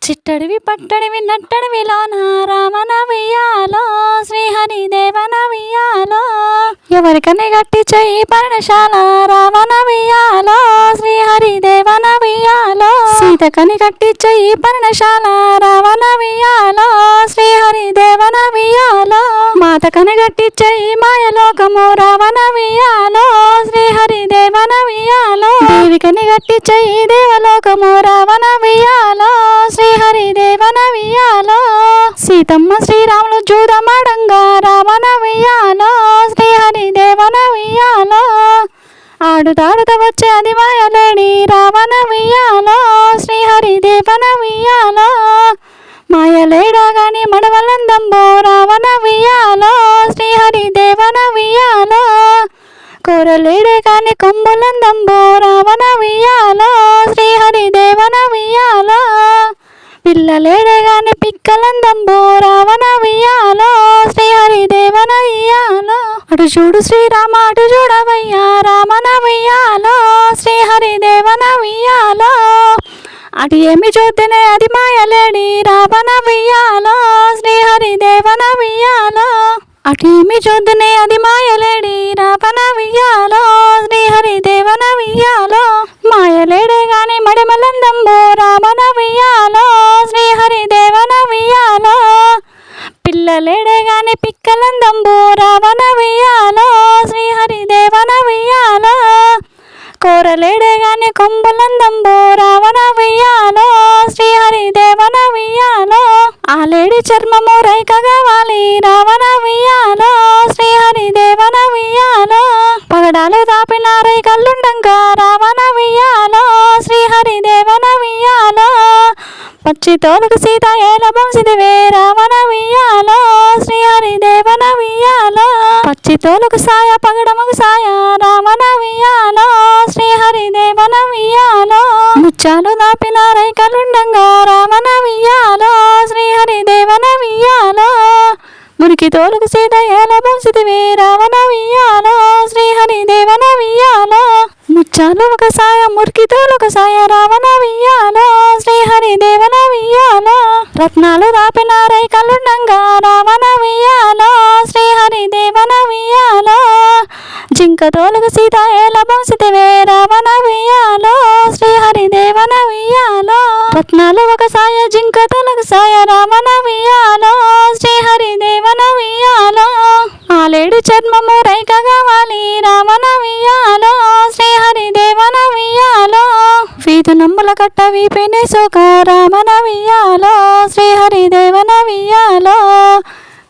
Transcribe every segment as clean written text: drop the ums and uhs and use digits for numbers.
చిట్టడివి పట్టడివి నట్టడివిలోన రామన వియ్యాలో శ్రీహరి దేవన వియ్యాలో ఎవరికని గట్టి చెయ్యి పర్ణశాల రావణ వియ్యాలో శ్రీహరి దేవన వియ్యాలో సీతకని గట్టి చెయ్యి పర్ణశాల రావణ వియ్యాలో శ్రీహరి దేవన వియ్యాలో మాతకని గట్టి చెయ్యి మాయలోకము రావణ వియ్యాలో శ్రీహరి దేవన వియ్యాలో దేవికని గట్టి చెయ్యి దేవలోకము రావణ వియ్యాలో శ్రీహరి దేవన వియ్యాలో సీతమ్మ శ్రీరాములు జూదమాడంగా రావణ వియ్యాలో శ్రీహరి దేవన వియ్యాలో ఆడుతాడుత వచ్చే అది మాయలేడి రావణ వియ్యాలో శ్రీహరి దేవన వియ్యాలో మాయలేడా గాని మడవలందంబో రావణ వియ్యాలో శ్రీహరి దేవన వియ్యాలో కూరలేడే కాని కొమ్ములందంబో రావణ వియ్యాలో శ్రీహరి దేవన వియ్యాలో పిల్లలేడే గాని పిక్కలందంబో రావణ వియ్యాలో శ్రీహరి దేవన వియ్యాలో అటు చూడు శ్రీరామ అటు చూడవయ్యా రామన వియ్యాలో శ్రీహరి దేవన వియ్యాలో అటు ఏమి చూద్దినే అది మాయలేడి రావణ వియ్యాలో శ్రీహరి దేవన వియ్యాలో అటు ఏమి చూద్దినే అది మాయలేడి రావణ వియ్యాలో శ్రీహరి దేవన వియ్యాలో మాయలేడే గాని మడిమలందంబో రావణ వియ్యాలో శ్రీహరి దేవన వియ్యాలో పిల్లలేడే గాని పిక్కలందంబో రావణ వియ్యాలో శ్రీహరి దేవన వియ్యాలో కూరలేడే గాని కొమ్ములందంబో రావణ వియ్యాలో శ్రీహరి దేవన వియ్యాలో ఆలేడి చర్మము రైక కావాలి రావణ వియ్యాలో శ్రీహరి దేవన వియ్యాలో పగడాలు దాపిన రైకల్లుండంగా రావణ వియ్యాలో శ్రీహరి దేవన వియ్యాలో పచ్చి తోలుకు సీత ఏల వంశిదివే రావణ వియ్యాలో శ్రీహరి దేవన వియ్యాలో పచ్చి తోలుకు సాయ పగడముకు సాయ రావణ వియ్యాలో శ్రీహరి దేవన వియ్యాలో ముచ్చాలు దాపిన రైకలుండంగా రావణ వియ్యాలో శ్రీహరి దేవన వియ్యాలో మురికి తోలుకు సీత ఏల వంశిదివే రావణ వియ్యాలో శ్రీహరి దేవన వియ్యాలో ముచ్చాలు ఒక సాయ మురికి తోలుక సాయ రావణ వియ్యాలో శ్రీహరి దేవన వియ్యాలో రత్నాలు దాపిన రైకలుండంగా రావణ వియ్యాలో శ్రీహరి దేవన వియ్యాలో జింక తోలుకు సీత ఏల వంశిదివే రావణ వియ్యాలో శ్రీహరి దేవన వియ్యాలో రత్నాలు ఒక సాయ జింక తోలుకు సాయ రావణ వియ్యాలో శ్రీహరి దేవన వియ్యాలో ఆలేడు చర్మము రైక కావాలి రావణ వియ్యాలో శ్రీహరి దేవన వియ్యాలో వీధు నమ్ముల కట్ట వీపినే సోక రావణ వియ్యాలో శ్రీహరి దేవన వియ్యాలో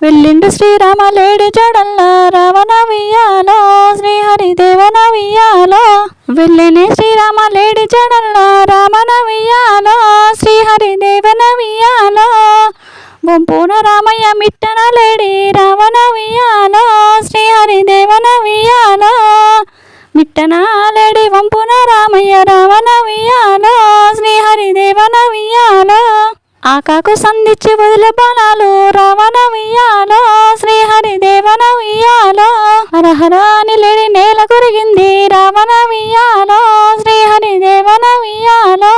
వెళ్ళిండు శ్రీరామ లేడి జడల్లా రావణ వియ్యాలో శ్రీహరి దేవన వియ్యాలో వెళ్ళినే శ్రీరామ లేడి జడల్లా రావణ వియ్యాలో శ్రీహరి దేవన వియ్యాలో వంపున రామయ్య మిట్టన లేడి రావణ వియ్యాలో శ్రీహరి దేవన వియ్యాలో మిట్టన లేడి వంపున రామయ్య రావణ వియ్యాలో శ్రీహరి దేవన వియ్యాలో ఆకాకు సంధించి వదిలే బాణాలు రావణ వియ్యాలో శ్రీహరి దేవన వియ్యాలో హరహరాని లేడి నేల కొరిగింది రావణ వియ్యాలో శ్రీహరి దేవన వియ్యాలో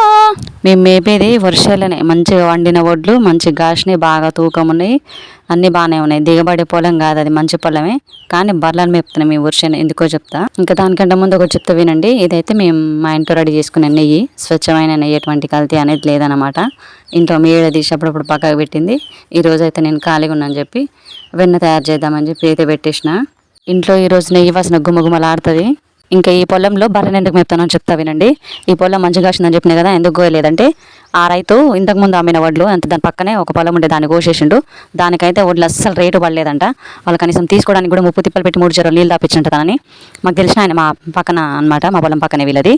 మేము మేపేది వర్షాలనే మంచిగా వండిన వడ్లు మంచిగా కాసినాయి, బాగా తూకం ఉన్నాయి, అన్నీ బాగానే ఉన్నాయి. దిగబడే పొలం కాదు, అది మంచి పొలమే, కానీ బర్లను మేపుతున్నాం మీ వర్షాన్ని. ఎందుకో చెప్తా. ఇంకా దానికంటే ముందు ఒకటి చెప్తా వినండి. ఇదైతే మేము మా ఇంట్లో రెడీ చేసుకునే నెయ్యి, స్వచ్ఛమైన నెయ్యి, ఎటువంటి కల్తీ అనేది లేదనమాట. ఇంట్లో మేడ తీసి అప్పుడప్పుడు పక్కకు పెట్టింది. ఈరోజు అయితే నేను ఖాళీగా ఉన్నాను చెప్పి వెన్న తయారు చేద్దామని చెప్పి అయితే పెట్టేసిన. ఇంట్లో ఈరోజు నెయ్యి వాసన గుమగుమలాడుతుంది. ఇంకా ఈ పొలంలో బర్రెని ఎందుకు మేపుతానని చెప్తా వినండి. ఈ పొలం మంచిగా కాసిందని చెప్పినా కదా, ఎందుకు కోయలేదంటే ఆ రైతు ఇంతకుముందు అమ్మిన వడ్లు అంత దాని పక్కనే ఒక పొలం ఉంటే దాన్ని కోసేసిండు. దానికైతే వడ్లు అస్సలు రేటు పడలేదంట. వాళ్ళు కనీసం తీసుకోవడానికి కూడా 30 తిప్పలు పెట్టి 3 చెరువులు నీళ్ళు తాపించంటదని మాకు తెలిసిన ఆయన, మా పక్కన అనమాట, మా పొలం పక్కనే వీళ్ళది.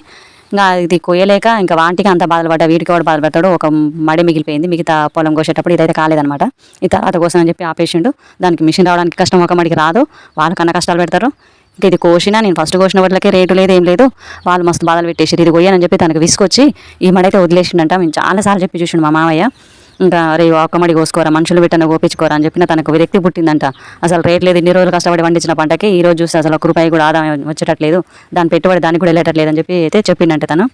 ఇంకా ఇది కొయ్యలేక ఇంకా వాటికి అంత బాధలు పడ్డా, వీటికి కూడా బాధలు పడతాడు. ఒక మడి మిగిలిపోయింది, మిగతా పొలం కోసేటప్పుడు ఇదైతే కాలేదనమాట. ఈ తర్వాత కోసం అని చెప్పి ఆపేసిండు. దానికి మిషన్ రావడానికి కష్టం, ఒక మడికి రాదు, వాళ్ళకన్నా కష్టాలు పెడతారు. ఇంకా ఇది కోసినా నేను ఫస్ట్ కోసిన వాటికి రేటు లేదు, ఏం లేదు, వాళ్ళు మస్తు బాధలు పెట్టేసి ఇది కొయ్యానని చెప్పి తనకు విసుకొచ్చి ఈ మడైతే వదిలేసిండంట. మేము చాలాసార్లు చెప్పి చూసిండు మా మామయ్య. ఇంకా రే ఒక్క మడి కోసుకోరా, మనుషులు పెట్టన కోపించుకోరా అని చెప్పిన తనకు విరక్తి పుట్టిందంట. అసలు రేట్ లేదు, ఇన్ని రోజులు కష్టపడి పండించిన పంటకి ఈ రోజు చూస్తే అసలు 1 రూపాయి కూడా ఆదాయం వచ్చేటట్లేదు, దాని పెట్టుబడి దానికి కూడా వెళ్ళేటట్లేదు అని చెప్పి అయితే చెప్పిండంట తను.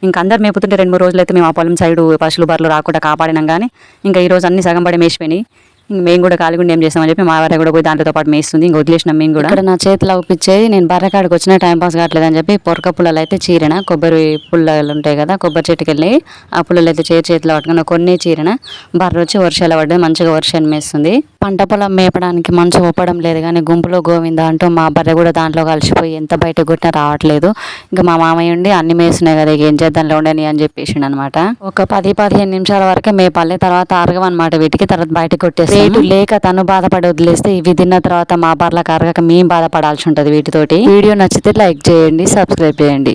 ఇంకా అందరు మేపుతుంటే 2-3 రోజులు అయితే మేము ఆ పొలం సైడు పశువులు బర్రెలు రాకుండా కాపాడినాం. కానీ ఇంకా ఈ రోజు అన్ని సగం పడి మేసిపోయినాయి. ఇంక మేము కూడా కాలిగుండి ఏం చేస్తామని చెప్పి మా వారి కూడా పోయి దాంతో పాటు మేస్తుంది. ఇంక వదిలేసినాం మేము కూడా. ఇక్కడ నా చేతిలో ఒప్పించేది నేను బర్రెకాడికి వచ్చిన టైం పాస్ కావట్లేదని చెప్పి పొరక పుల్లలు అయితే చీరిన, కొబ్బరి పుల్లలు ఉంటాయి కదా, కొబ్బరి చెట్టుకి వెళ్ళి ఆ పుల్లలు అయితే చేతిలో పట్టుకుని కొన్ని చీరిన. బర్రె వచ్చి వర్షాలు పడ్డది, మంచిగా వర్షాన్ని మేస్తుంది. పంట పొలం మేపడానికి మంచు ఒప్పడం లేదు కానీ గుంపులో గోవింద అంటూ మా బర్రె కూడా దాంట్లో కలిసిపోయి ఎంత బయట కొట్టినా రావట్లేదు. ఇంకా మా మామయ్య ఉండి అన్ని మేస్తున్నాయి కదా, ఇక ఏం చేద్దాంలో ఉండని అని చెప్పేసిండు అనమాట. ఒక 10-15 నిమిషాల వరకే మేపాలి, తర్వాత అరగమన్నమాట వీటికి, తర్వాత బయటకు కొట్టేసి రేటు లేక తను బాధపడి వదిలేస్తే ఇవి తిన్న తర్వాత మా బర్రెలకు అరగక మేము బాధపడాల్సి ఉంటుంది వీటితోటి. వీడియో నచ్చితే లైక్ చేయండి, సబ్స్క్రైబ్ చేయండి.